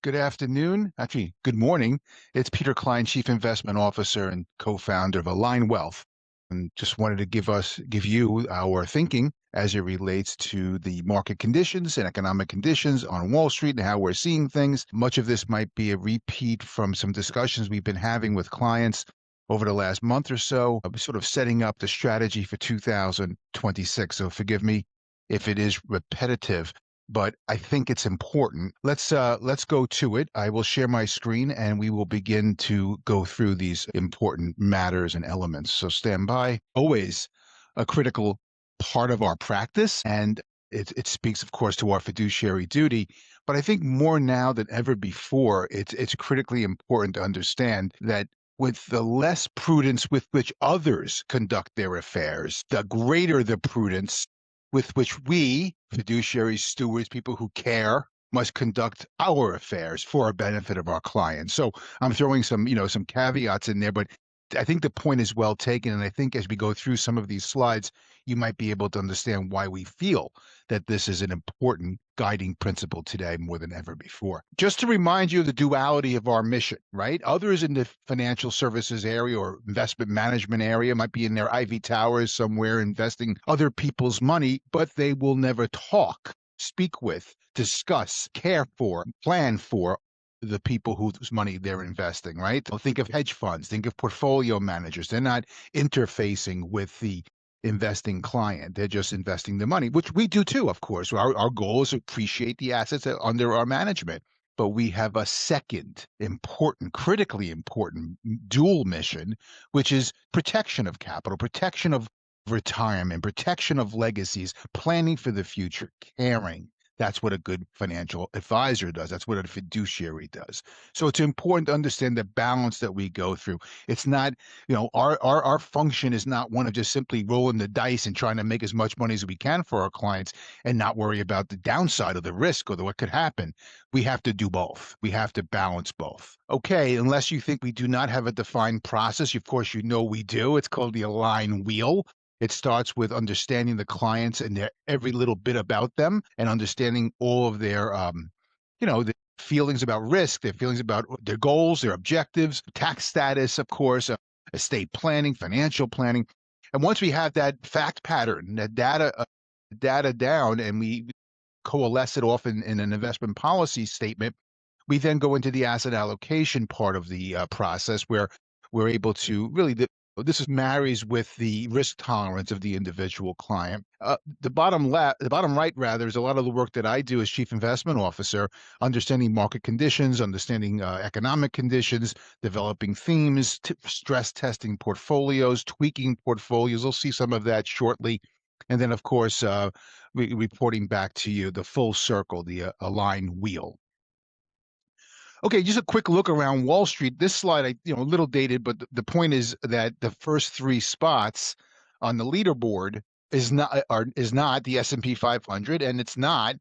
Good afternoon. Actually, good morning. It's Peter Klein, Chief Investment Officer and co-founder of ALINE Wealth. And just wanted to give you our thinking as it relates to the market conditions and economic conditions on Wall Street and how we're seeing things. Much of this might be a repeat from some discussions we've been having with clients over the last month or so, sort of setting up the strategy for 2026. So forgive me if it is repetitive, but I think it's important. Let's go to it. I will share my screen and we will begin to go through these important matters and elements. So stand by. Always a critical part of our practice, and it speaks, of course, to our fiduciary duty. But I think more now than ever before, it's critically important to understand that with the less prudence with which others conduct their affairs, the greater the prudence with which we, fiduciary stewards, people who care, must conduct our affairs for our benefit of our clients. So I'm throwing some caveats in there, but I think the point is well taken. And I think as we go through some of these slides, you might be able to understand why we feel that this is an important guiding principle today more than ever before. Just to remind you of the duality of our mission, right? Others in the financial services area or investment management area might be in their ivy towers somewhere investing other people's money, but they will never talk, speak with, discuss, care for, plan for the people whose money they're investing, right? Think of hedge funds, think of portfolio managers. They're not interfacing with the investing client. They're just investing the money, which we do too, of course. Our goal is to appreciate the assets that are under our management. But we have a second important, critically important dual mission, which is protection of capital, protection of retirement, protection of legacies, planning for the future, caring. That's what a good financial advisor does. That's what a fiduciary does. So it's important to understand the balance that we go through. It's not, our function is not one of just simply rolling the dice and trying to make as much money as we can for our clients and not worry about the downside of the risk or what could happen. We have to do both. We have to balance both. Okay, unless you think we do not have a defined process, of course, we do. It's called the ALINE wheel. It starts with understanding the clients and their every little bit about them and understanding all of their, the feelings about risk, their feelings about their goals, their objectives, tax status, of course, estate planning, financial planning. And once we have that fact pattern, that data down, and we coalesce it off in an investment policy statement, we then go into the asset allocation part of the process where we're able to really this marries with the risk tolerance of the individual client. The bottom right, rather, is a lot of the work that I do as chief investment officer, understanding market conditions, understanding economic conditions, developing themes, stress testing portfolios, tweaking portfolios. We'll see some of that shortly. And then, of course, reporting back to you the full circle, the aligned wheel. Okay, just a quick look around Wall Street. This slide, a little dated, but the point is that the first three spots on the leaderboard is not the S&P 500, and it's not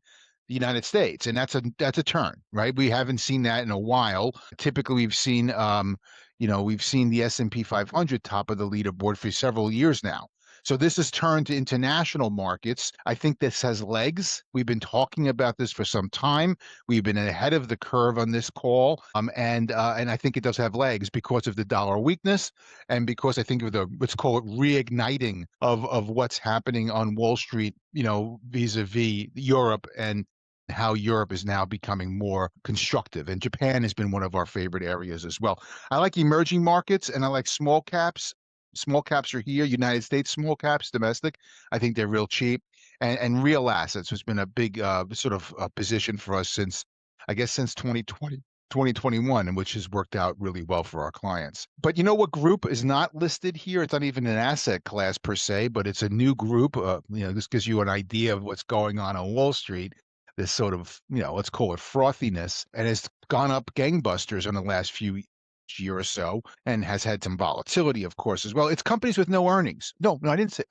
the United States, and that's a turn, right? We haven't seen that in a while. Typically, we've seen the S&P 500 top of the leaderboard for several years now. So this has turned to international markets. I think this has legs. We've been talking about this for some time. We've been ahead of the curve on this call, and I think it does have legs because of the dollar weakness, and because I think of let's call it reigniting of what's happening on Wall Street, vis-a-vis Europe and how Europe is now becoming more constructive. And Japan has been one of our favorite areas as well. I like emerging markets and I like small caps. Small caps are here, United States small caps, domestic. I think they're real cheap. And real assets has been a big sort of position for us since 2020, 2021, and which has worked out really well for our clients. But you know what group is not listed here? It's not even an asset class per se, but it's a new group. This gives you an idea of what's going on Wall Street. This sort of, let's call it frothiness, and has gone up gangbusters in the last few year or so, and has had some volatility, of course, as well. It's companies with no earnings. No, I didn't say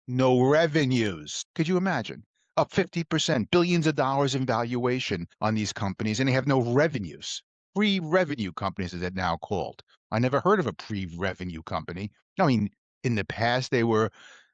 no revenues. Could you imagine? Up 50%, billions of dollars in valuation on these companies, and they have no revenues. Pre-revenue companies, as they're now called. I never heard of a pre-revenue company. I mean, in the past, they were,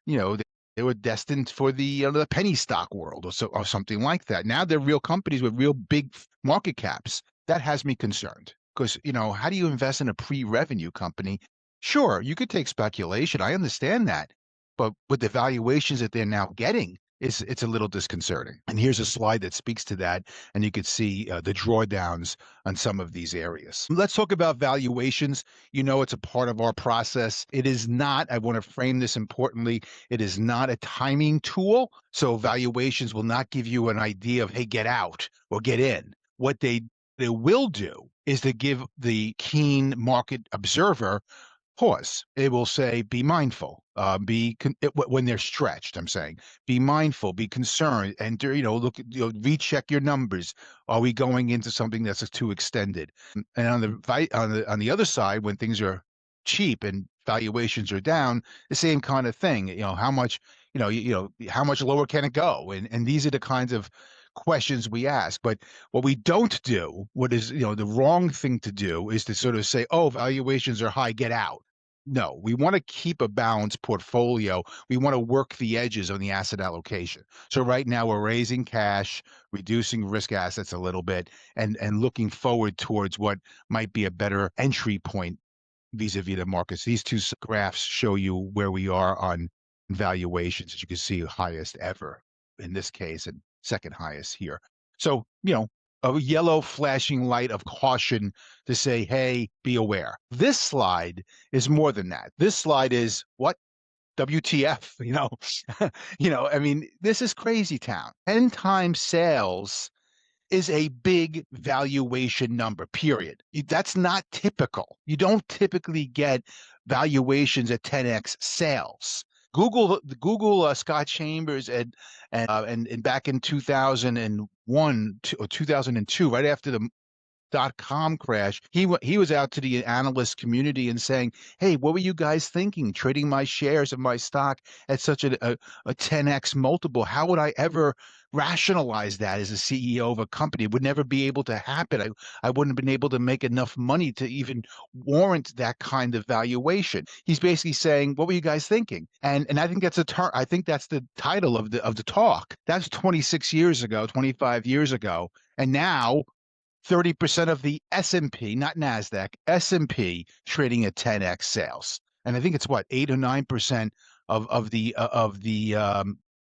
they were destined for the penny stock world or something like that. Now they're real companies with real big market caps. that has me concerned because, how do you invest in a pre-revenue company? Sure, you could take speculation. I understand that. But with the valuations that they're now getting, it's a little disconcerting. And here's a slide that speaks to that, and you could see the drawdowns on some of these areas. Let's talk about valuations. It's a part of our process. It is not, I want to frame this importantly, it is not a timing tool. So valuations will not give you an idea of, hey, get out or get in. What they will do is to give the keen market observer pause. It will say, be mindful, when they're stretched. I'm saying, be mindful, be concerned, and look, recheck your numbers. Are we going into something that's too extended? And on the other side, when things are cheap and valuations are down, the same kind of thing. How much, how much lower can it go? And these are the kinds of questions we ask. But what we don't do, what is, the wrong thing to do, is to sort of say, oh, valuations are high, get out. No, we want to keep a balanced portfolio. We want to work the edges on the asset allocation. So right now we're raising cash, reducing risk assets a little bit, and looking forward towards what might be a better entry point vis-a-vis the markets. These two graphs show you where we are on valuations. As you can see, highest ever in this case, and second highest here. So, a yellow flashing light of caution to say, hey, be aware. This slide is more than that. This slide is what? WTF, I mean, this is crazy town. 10 times sales is a big valuation number, period. That's not typical. You don't typically get valuations at 10x sales. Google Scott Chambers and back in 2001 or 2002, right after the .com crash, he was out to the analyst community and saying, "Hey, what were you guys thinking? Trading my shares of my stock at such a 10x multiple? How would I ever rationalize that as a CEO of a company? It would never be able to happen. I wouldn't have been able to make enough money to even warrant that kind of valuation." He's basically saying, "What were you guys thinking?" And I think that's I think that's the title of the talk. That's 26 years ago, 25 years ago, and now 30% of the S&P, not NASDAQ, S&P trading at 10x sales. And I think it's what, 8 or 9% of the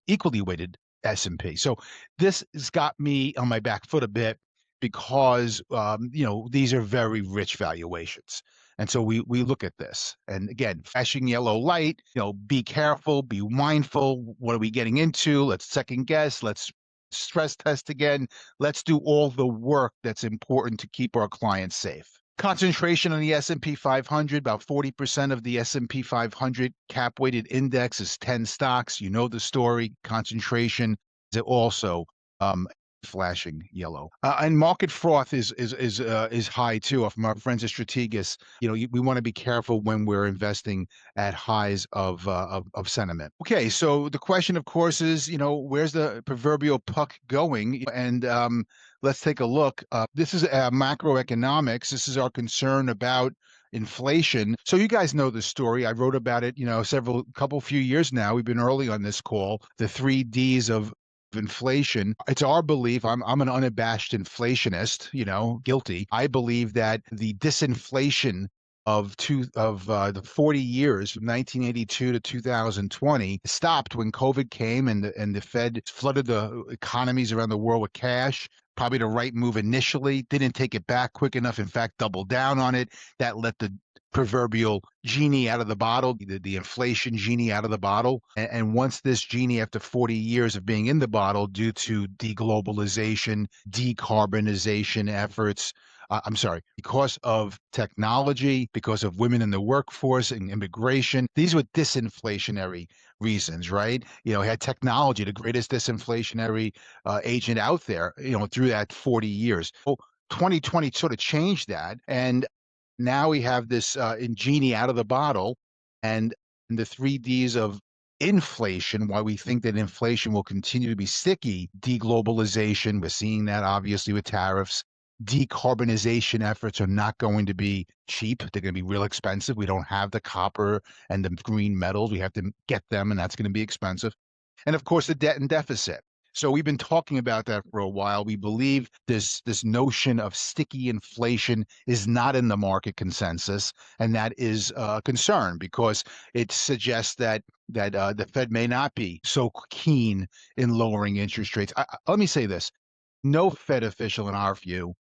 equally weighted S&P. So this has got me on my back foot a bit because these are very rich valuations. And so we look at this, and again, flashing yellow light, be careful, be mindful. What are we getting into? Let's second guess. Let's stress test again. Let's do all the work that's important to keep our clients safe. Concentration on the S&P 500, about 40% of the S&P 500 cap-weighted index is 10 stocks. You know the story. Concentration is also flashing yellow. And market froth is high too. From our friends at Strategas, we want to be careful when we're investing at highs of sentiment. Okay, so the question, of course, is where's the proverbial puck going? And let's take a look. This is macroeconomics. This is our concern about inflation. So you guys know the story. I wrote about it, few years now. We've been early on this call. The 3 Ds of inflation. It's our belief. I'm an unabashed inflationist, guilty. I believe that the disinflation of the 40 years from 1982 to 2020 stopped when COVID came and the Fed flooded the economies around the world with cash. Probably the right move initially, didn't take it back quick enough. In fact, doubled down on it. That let the proverbial genie out of the bottle, the inflation genie out of the bottle. And once this genie, after 40 years of being in the bottle due to deglobalization, decarbonization efforts, because of technology, because of women in the workforce and immigration, these were disinflationary reasons, right? Had technology, the greatest disinflationary agent out there, through that 40 years. Well, 2020 sort of changed that. And now we have this genie out of the bottle, and the 3 Ds of inflation, why we think that inflation will continue to be sticky. Deglobalization, we're seeing that obviously with tariffs. Decarbonization efforts are not going to be cheap. They're going to be real expensive. We don't have the copper and the green metals. We have to get them, and that's going to be expensive. And of course, the debt and deficit. So we've been talking about that for a while. We believe this notion of sticky inflation is not in the market consensus, and that is a concern because it suggests that the Fed may not be so keen in lowering interest rates. Let me say this: no Fed official, in our view,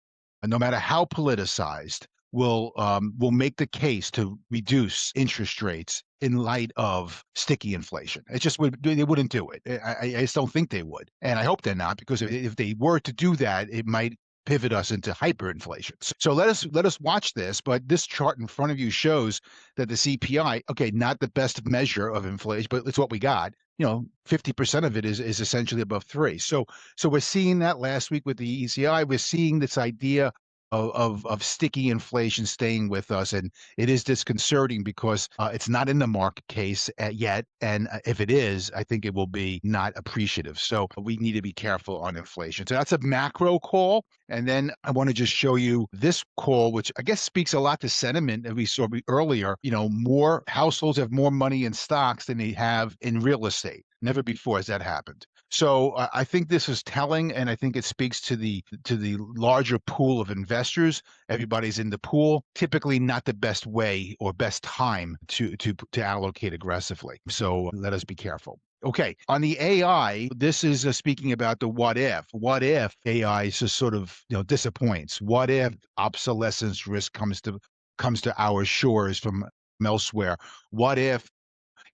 no matter how politicized, will make the case to reduce interest rates in light of sticky inflation. It just would they wouldn't do it. I just don't think they would, and I hope they're not, because if they were to do that, it might pivot us into hyperinflation. So let us watch this. But this chart in front of you shows that the CPI, okay, not the best measure of inflation, but it's what we got. 50% of it is essentially above 3. So we're seeing that last week with the ECI. We're seeing this idea of sticky inflation staying with us, and it is disconcerting because it's not in the market case yet, and if it is, I think it will be not appreciative. So we need to be careful on inflation. So that's a macro call, and then I want to just show you this call, which I guess speaks a lot to sentiment that we saw earlier. More households have more money in stocks than they have in real estate. Never before has that happened. So I think this is telling, and I think it speaks to the larger pool of investors. Everybody's in the pool. Typically, not the best way or best time to allocate aggressively. So let us be careful. Okay, on the AI, this is speaking about the what if. What if AI just sort of disappoints? What if obsolescence risk comes to our shores from elsewhere? What if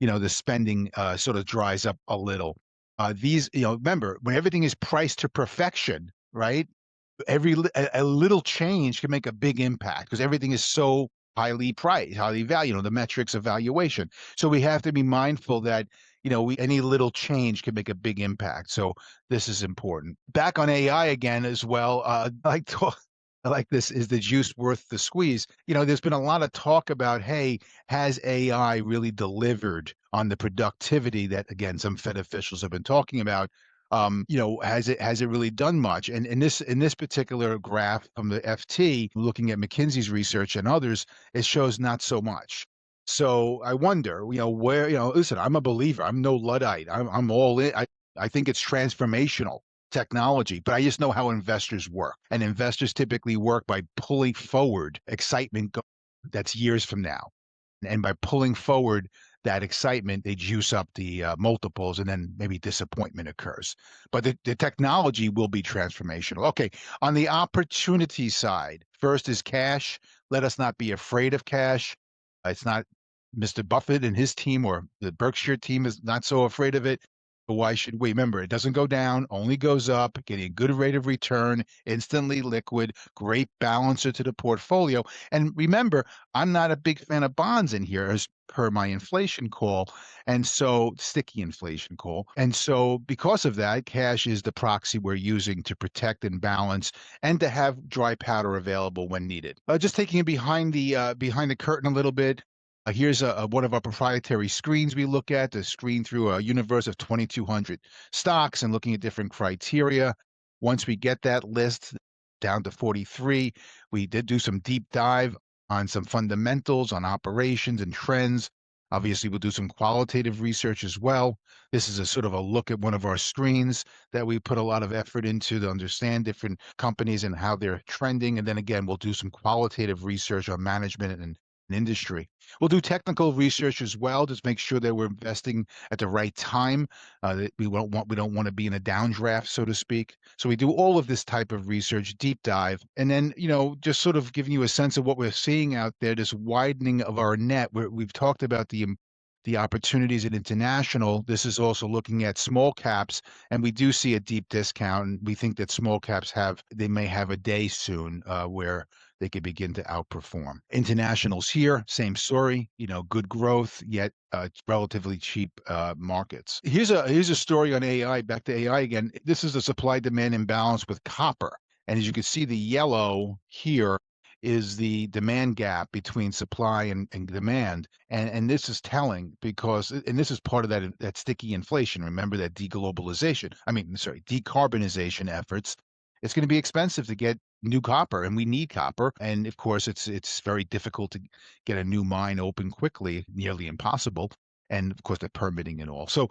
the spending sort of dries up a little? Remember, when everything is priced to perfection, right? A little change can make a big impact because everything is so highly priced, highly valued, the metrics of valuation. So we have to be mindful that any little change can make a big impact. So this is important. Back on AI again as well. I like this. Is the juice worth the squeeze? There's been a lot of talk about, hey, has AI really delivered on the productivity that, again, some Fed officials have been talking about? Has it really done much? And in this particular graph from the FT, looking at McKinsey's research and others, it shows not so much. So I wonder, where, listen, I'm a believer. I'm no Luddite. I'm all in. I think it's transformational technology, but I just know how investors work. And investors typically work by pulling forward excitement that's years from now. And by pulling forward that excitement, they juice up the multiples, and then maybe disappointment occurs. But the technology will be transformational. Okay, on the opportunity side, first is cash. Let us not be afraid of cash. It's not Mr. Buffett and his team, or the Berkshire team is not so afraid of it. But why should we? Remember, it doesn't go down, only goes up, getting a good rate of return, instantly liquid, great balancer to the portfolio. And remember, I'm not a big fan of bonds in here, as per my inflation call, and so sticky inflation call. And so because of that, cash is the proxy we're using to protect and balance, and to have dry powder available when needed. Just taking it behind the curtain a little bit. Here's one of our proprietary screens we look at to screen through a universe of 2,200 stocks and looking at different criteria. Once we get that list down to 43, we did do some deep dive on some fundamentals, on operations and trends. Obviously, we'll do some qualitative research as well. This is a sort of a look at one of our screens that we put a lot of effort into to understand different companies and how they're trending. And then again, we'll do some qualitative research on management and industry. We'll do technical research as well, just make sure that we're investing at the right time. That we don't want to be in a downdraft, so to speak. So we do all of this type of research, deep dive, and then just sort of giving you a sense of what we're seeing out there. This widening of our net. We've talked about the opportunities in international. This is also looking at small caps, and we do see a deep discount. And we think that small caps may have a day soon where they could begin to outperform. Internationals here, same story, good growth, yet relatively cheap markets. Here's a story on AI, back to AI again. This is the supply-demand imbalance with copper. And as you can see, the yellow here is the demand gap between supply and demand. And this is telling because, and this is part of that sticky inflation. Remember that decarbonization efforts. It's going to be expensive to get new copper, and we need copper. And of course, it's very difficult to get a new mine open quickly, nearly impossible. and of course the permitting and all. So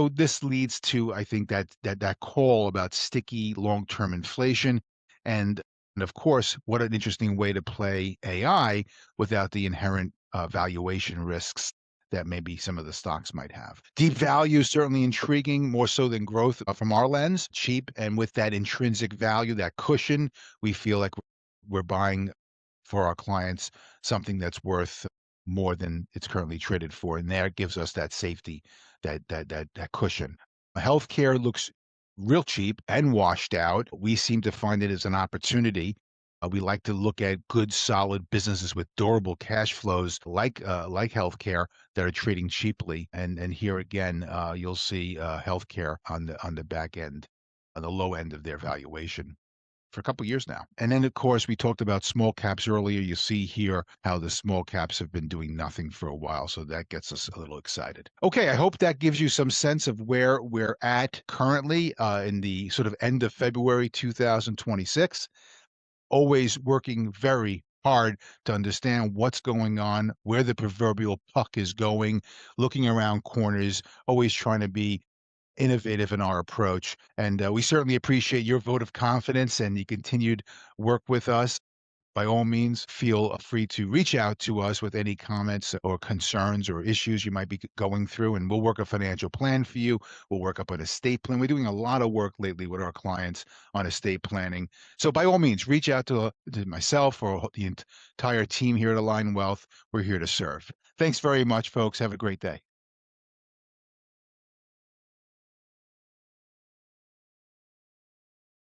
this leads to, I think, that call about sticky long-term inflation, and and of course, what an interesting way to play AI without the inherent valuation risks that maybe some of the stocks might have. Deep value is certainly intriguing, more so than growth from our lens. Cheap, and with that intrinsic value, that cushion, we feel like we're buying for our clients something that's worth more than it's currently traded for, and that gives us that safety, that cushion. Healthcare looks real cheap and washed out. We seem to find it as an opportunity. We like to look at good, solid businesses with durable cash flows, like healthcare, that are trading cheaply. And here again, you'll see healthcare on the back end, on the low end of their valuation for a couple years now. And then, of course, we talked about small caps earlier. You see here how the small caps have been doing nothing for a while. So that gets us a little excited. Okay, I hope that gives you some sense of where we're at currently in the sort of end of February 2026. Always working very hard to understand what's going on, where the proverbial puck is going, looking around corners, always trying to be innovative in our approach. And we certainly appreciate your vote of confidence and the continued work with us. By all means, feel free to reach out to us with any comments or concerns or issues you might be going through, and we'll work a financial plan for you. We'll work up an estate plan. We're doing a lot of work lately with our clients on estate planning. So by all means, reach out to myself or the entire team here at Align Wealth. We're here to serve. Thanks very much, folks. Have a great day.